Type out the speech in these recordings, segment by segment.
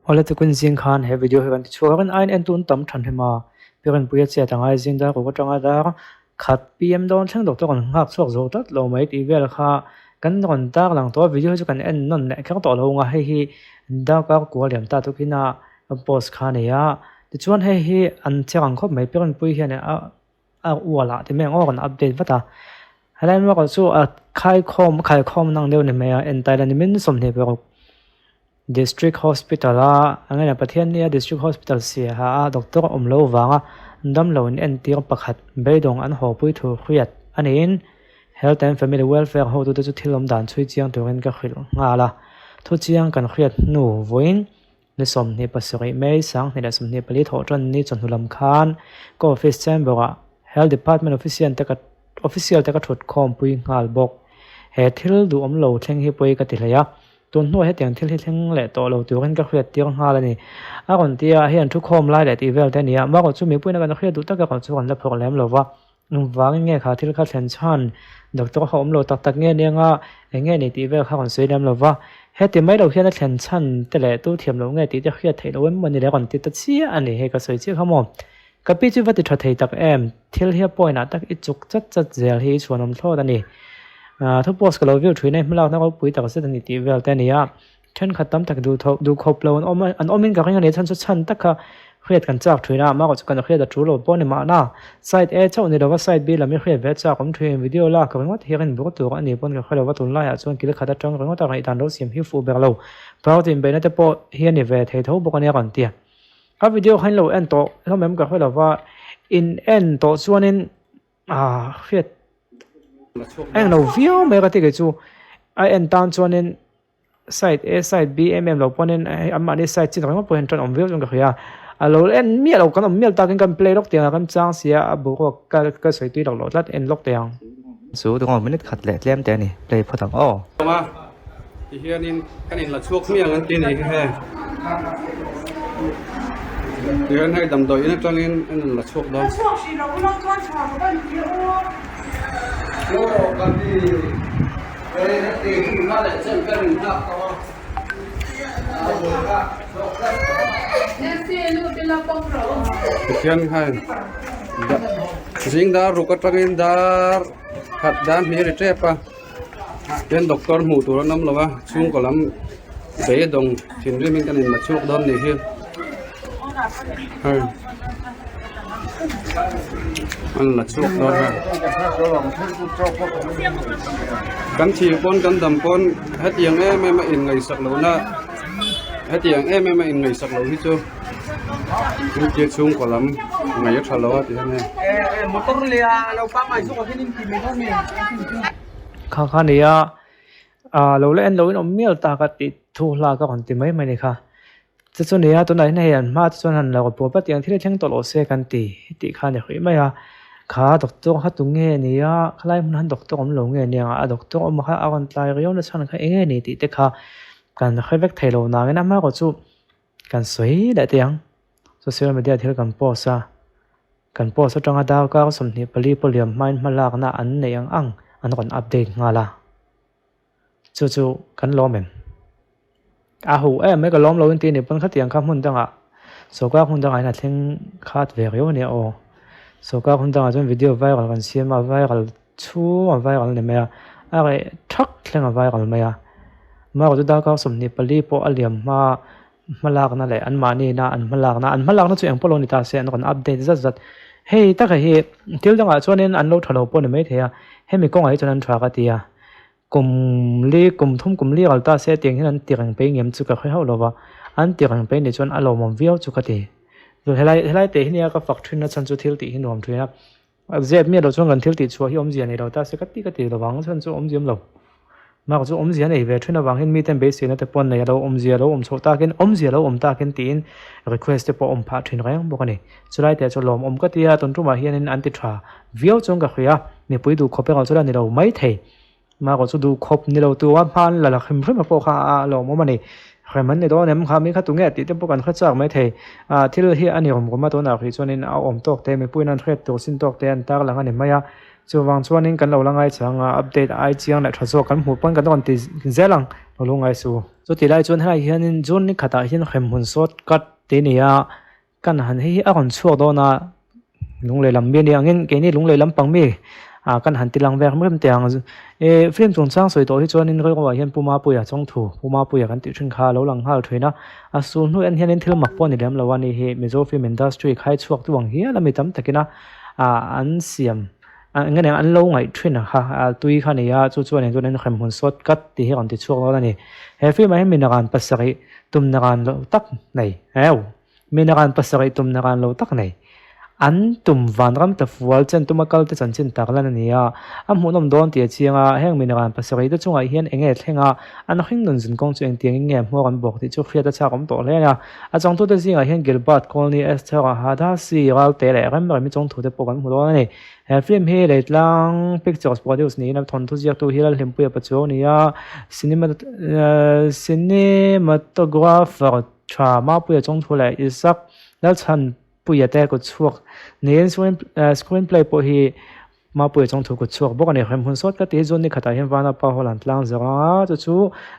Ola tu kun zing khan he video he kan chua kan ain en tun tam than hema piran puya che tanga zing da ko tanga da khat pm don thang dok to kan ngak chok zo tat lo mai ti vel kha kan ron tak lang to video chu kan en non ne khang to lo nga he hi da ka ko liam ta to kina post kha ne ya ti chuan he hi an chang khop mai piran pui hian a wala ti meng o kan update wata halan wa ko chu a khai khom nang deu ne me ya en tai la ni min som ne pe District Hospital angai na pathian nia District Hospital sia ha doctor omlo wanga dam lo en tir pakhat beidong an ho pui thu khriat anin Health and Family Welfare ho tu chu thilom dan chui chiang turin ka khil nga la thu chiang kan khriat nu voin ni som ni pasuri mei sang ni da som ni pali tho tron ni chon hulam khan ko office chamber Health Department official ta ka thot khom pui ngal bok he thil du omlo thleng hi pui ka ti hlaya tuần nuôi hết tiền thiên thiên lệ tổ lầu tiểu cái khuyết tiếng ha là nè còn tia hiện thu khom lại để tivel thế này mà còn chú mấy bữa nay còn khuyết tụt tất cả còn chú còn là problem lầu và nghe khá thiên khá thiên chan doctor home lầu tắc nghe nè nghe này tivel khá còn suy đem lầu hết tiền mấy đầu hiện là thiên chan thế lệ tu thiểm lầu nghe tí khuyết thấy lầu em mình để còn tí tất xí anh này hay có suy chứ không mồm cái pi chú vật thì thật thấy tắc em thiên hiệp bôi nát tắc ít chục chất dẻo hi chuan ông thô đây nè thu post ka lo view thui nei mlaw na ko pui tak se ni ti vel te nia then khatam tak du khop lo an omin ka ringa ne chan chu chan tak kha khriat kan chak thui na ma ko kan khriat da thu lo pon ni ma na side a chau ni do side b la mi khriat ve cha kom thui video la ka ngot herin bu tu ani pon ka khalo wa tun la ya chuan kil khata tang ringa ta ngai dan lo sim hi fu ber lo protein be na te po hian ni ve thei tho bu ka ne kan tia a video khain lo en to lo mem ka khalo wa in en to chuanin khriat anh nào view mấy cái cái chú ai anh tan cho nên site A site B em lâu cho nên anh mà đi site chỉ nói một phần trong ông view trong cái à lâu anh miết lâu cái ông miết ta cái play lock tiền cái trang xia bố cái sợi tuy đầu lót anh lock tiền số tôi còn minute khát lẹ lem tiền này play phát thằng mà thì hiện nay cái này là chuột miệng anh tin này cái thì anh hay đầm đội nó cho nên anh là chuột đó Kian hai, sing dar rukat trangin dar, kat dan ni recep pa. Kian doktor mu tu nam lawa, chung kolam be dong, sindri min kan in machuk don ni hiu. Hai, anh là chuột đó ha. Cắn chiều con cắn tầm con hết tiếng em in ngày sạc lẩu na hết tiếng em in ngày sạc lẩu hết chưa nhưng chia xuống có lắm ngày rất là thì thế này motor lia lâu pa mai xuống cái gì mấy con này khá khá này lâu lên lâu nó miêu ta cái tí thu la cái còn tí mấy này kha chứ cho này tôi này anh mà cho anh là có bộ bắt tiếng thì tiếng tổ lỗ xe căn tí kha này khỉ mấy khá doctor hát tung nghe nè khá lại muốn hắn doctor ông lâu nghe nè doctor ông khá ăn tay cái nó sang khá nghe nè tí khá cần khá vết thay lâu nào cái năm mà có chú cần suy đại tiếng social media thì cần post trong cái đào cao sầm thì pali poliam main malak na anh này ăn còn update ngà là chú cần lo mềm hủ em mấy cái lom lâu tin thì vẫn khá tiếng khá muốn tăng số các muốn tăng này là tiếng khát về cái này số các muốn tăng trong video viral còn xem mà viral chú mà viral này mày cái thắc lên mà viral mày mà có đào cao sầm thì pali po aliam mà malak na lại anh mani na anh malak na chuyện polo ni ta sẽ còn update rất hey ta cái thiếu đang cho nên anh lâu thầu po này mấy thế hey mình có ai cho nên thua cái gì cùng thum li al ta se tiang hian tiang pe ngem chu ka khoi ho lova an tiang pe ni chon alo mom viau chu ka ti ru helai te hinia ka fak thina chan chu thil ti hin nom thina zep mi lo chong kan thil ti chu hi om zia nei lo ta se ka ti lo wang chan chu om ziam lo ma ko chu om zia nei ve thina wang hin mi ten be se na te pon nei lo om zia lo om chho ta ken om zia lo om ta ken tin request te po om pha thin rang bo ka ni chulai te chu lom om ka tia ton tu ma hian an ti tha viau chong ka khoya ni pui du khope ga chula ni lo mai thei mà có số đủ khop ni lâu tu phan là khăm khăm mà po kha lo mo mani khăm man ni do nem kha mi kha tu nge ti te po kan kha chak mai thei thil hi ani om ko ma to na khi chonin a om tok te me puinan thret to sin tok te an tak lang ani maya chu wang chuanin kan lo langai changa update ai chiang la thazo kan hmu pon kan don ti zelang lo lungai su chu ti lai chuan helai hianin June ni khata hian khem hun sot kat te nia kan han hi a kon chuak do na lunglei lam mi ni angin ke ni lunglei lam pang mi kan han tilang vek mrem tiang film chung chang soi to hi chuanin roi wa hian puma puya chong thu puma puya kan ti thin kha lo lang hal thoina a su nu en hianin thil mak pon ni lem lawani hi mizo film industry khai chuak tuang hi lami tam takina an siam ngane an lo ngai thin ha tui kha ni ya chu chuan en khem hun sot kat ti hi kan ti chuak lo ni he film mai min kan pasari tum na kan lo tak nei heu min kan pasari tum na kan lo tak nei an tum van ram ta fual chen tumakal te chanchin taklan ania amhunom don ti chianga heng minagan pasari ta chunga hian enge thlenga an hing nun zin kong chu eng tiang nge mo kan bok ti chu khria ta cha kom to le na a chang tu te zinga hian Gilbert Colony Esther hada si gal te le ram mi chong thu te pokan mu do ni film hi le tlang pictures produce ni na thon thu jiak tu hilal hempu ya pacho nia cinematographer tra ma pu ya chong thu le isak dal chan puya te ko chuak nen screenplay po hi ma puya chong thu ko chuak bok ani khem hun sot ka te zon ni khata hian wana pa holan tlang zanga chu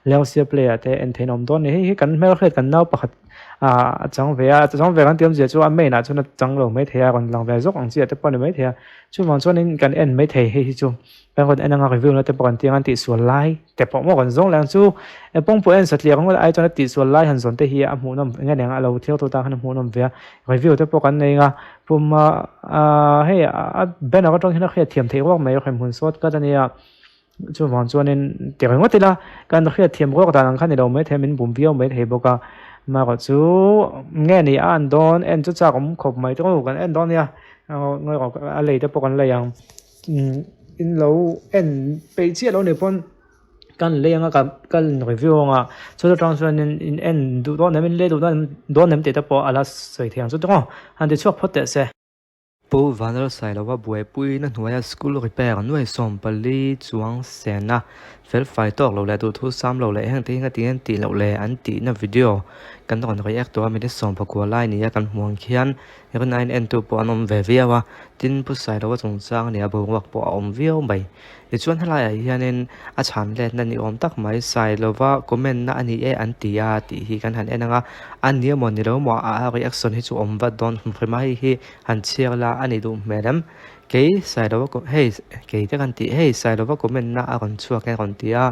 leusia player te en thenom don hi kan mel khet kan nau pakhat chang ve kan tiam je chu a me na chu na chang lo me thea kon lang ve zok ang chi te pan me thea chu wang chuan in kan en me thei hi chu kan kon enanga review na te pan tiang an ti su lai te po mo kon zong lang chu e pong po en satlia kon ai chuan ti su lai han zon te hi a mu nam nge nang a lo thiau to ta han mu nam ve review te po kan nei nga pum hey ben a tong hina khia thiam thei wak mai khem hun sot ka tania chu wang chuan in ti ngot tila kan khia thiam ko ta nang khan ni lo me themin bum viau me thei boka mà có chú nghe này anh đón em chú cha cũng khóc mấy chỗ còn em đón nha người có anh lấy được bao con lấy hàng in lâu em bị chia lâu này pon kan lấy hàng kan review nga cho cho trong xuân in em đủ đón em lấy đủ đón em để được bao ala sợi thiang cho đó anh để chụp phốt sẽ Pu vanal sai lawa buai pui na hnuaya school repair nuai som pali chuang sena fel fai tok lo le tu thu sam lo le heng te nga tien ti lo le an ti na video kan ron react to mi de som pakwa lai ni kan hmuang khian ron 9 n 2 po anom ve viawa tin pu sai lawa chung chang ni abo wak po om viau mai ti chuan halai hianin a chan le na ni om tak mai sai lawa comment na ani e an ti ya ti hi kan han enanga an ni mo ni lo mo a reaction hi chu om va don mai hi han chiala ani du madam ke sai lawa ko hey ke te kan ti hey sai lawa comment na a kon chua ke kon ti a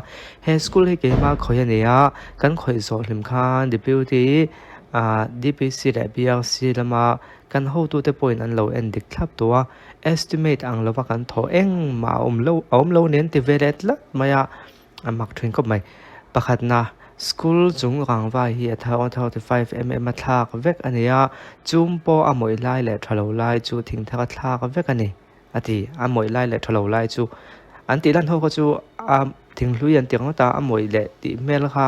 he school hi ke ma khoi ani a kan khoi zo hlim khan deputy DPC le BRC lama kan ho tu te point an lo en dik thlap to estimate ang lawa kan tho eng ma om lo nen ti velet la maya amak thwin ko mai pakhat na school chung rangwa hi a 35 mm thak vek ania chumpo amoi lai le thalo lai chu thing thaka thak vek ani ati amoi lai le thalo lai chu an ti lan ho ko chu thing hlui an tiang ta amoi le ti mel kha